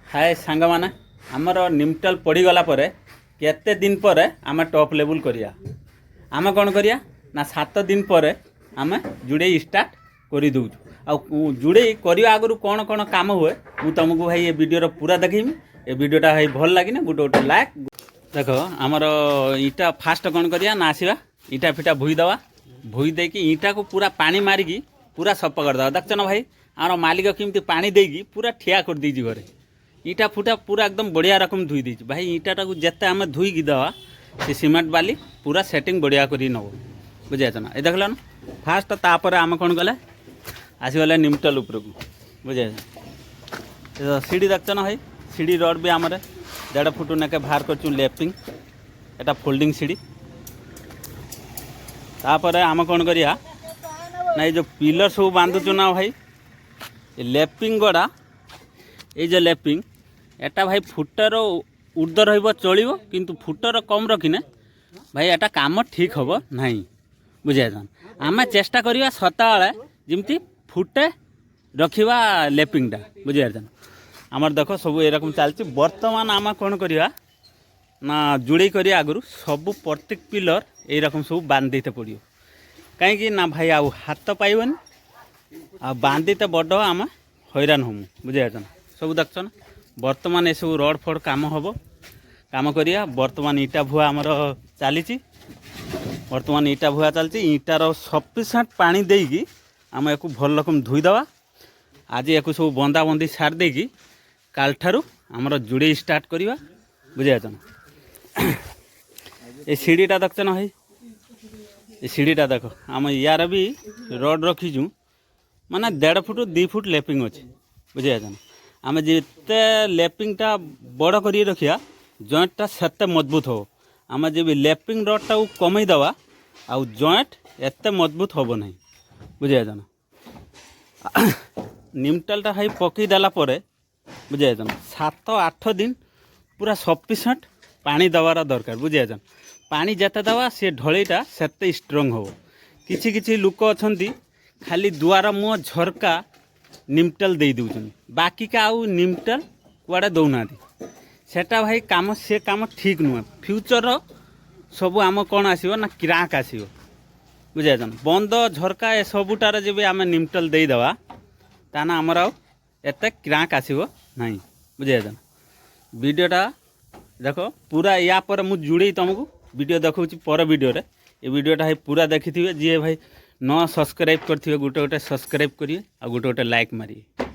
हाय सांग माने आमर निमटल पड़गला केते दिन पर आम टॉप लेवल करिया आम कौन करिया ना 7 दिन पर आम जुड़े स्टार्ट कर दौचु आ जुड़े करवा आगु कौन कौन काम हुए मु तुमको भाई ये वीडियो पूरा देखी ये वीडियोटा भाई भल लगे गोटे गोटे लाइक देख आमर ईटा फास्ट कौन करिया ना आसवा ईटा फिटा भुई दवा भुई देकी ईटा को पूरा पानी मारिकी पूरा सफा करदे देखछ ना भाई आम मालिक केमती पानी देकी पूरा ठिया कर दीजिए घरे ईटा फुटा पूरा एकदम बढ़िया रकम धुई दी भाई ईटाटा को जिते आम धुईकी दवा से सीमेंट बाली पूरा सेटिंग बढ़िया कर नब बुझे ना ये देखल ना फास्ट तापर आम कौन गले आसीगले निमटल उपरकू बुझे सीढ़ी देखछ ना भाई सीढ़ी रड भी आमर 1.5 फुट नाके बाहर कर लेपिंग एटा फोल्डिंग सीढ़ी तापर आम कौन करिया ना ये जो पिलर सब बांधुचु ना भाई ये लेपिंग गड़ा ये जो लेपिंग एटा भाई फुटर ऊर्ध्व रहिबो चलिबो किंतु फुटर कम रखिने भाई एटा काम ठीक हबो नहीं बुझे आम चेष्टा करिया सताळे जिमती फुटे रखिबा लेपिंगटा बुझे आमर देखो सब एरकम चलती वर्तमान आम कौन करिया ना जुड़े करिया आगु सब प्रत्येक पिलर ए रकम सब बांध देते पड़ियो कहीं ना भाई आउ हाथ पाइबन आ बांधते बड़ आम हैरान हम बुझे सब देखछ ना वर्तमान ये सब रड फड काम हम काम करिया वर्तमान ईटा भुआ आमर चली वर्तमान ईटा भुआ चलती ईटार सफिसीएंट पानी देकी आम या भल रकम धुईदवा आज या सब बंदा बंदी सार देकी काल ठारू आमर जुड़े स्टार्ट करवा बुझे ना ये सीढ़ीटा देखछ ना भाई ये सीढ़ीटा देख आम यार भी रड रखीचु माने 1.5 फुट 2 फुट लेपिंग अच्छे बुझे ना आम जिते लेपिंगटा बड़ कर रखिया जॉइंटटा सेते मजबूत हो आम जब लेपिंग रडटा कमई दवा आउ जॉइंट एते मजबूत होबो नहीं बुझे ना निमटलटा भाई पकई देला परे बुझे 7-8 दिन पूरा सफिसीएंट पानी दवार दरकार बुझे पानी जेते दवा से ढलईटा सेते स्ट्रंग हो किछि किछि लोक अछंती खाली दुआर मुह झरका निमटल दे दूचन बाकी का आउ निमटल कुआड़े दौना सेटा भाई काम से काम ठीक नुह फ्यूचर सब आम कौन आसो ना क्राक आसो बुझे बंद झरका ए सबुटार जब आम निमटल देदेवा ताना आमर आउ एते क्राक आसो ना बुझे वीडियोटा देख पूरा या पर मु जुड़े तुमको वीडियो देखा पर वीडियो रे ये वीडियोटा भाई पूरा देखी थे जी भाई न सब्सक्राइब करेंगे गोटे गोटे सब्सक्राइब करिए आ गोटे गोटे लाइक मारिए।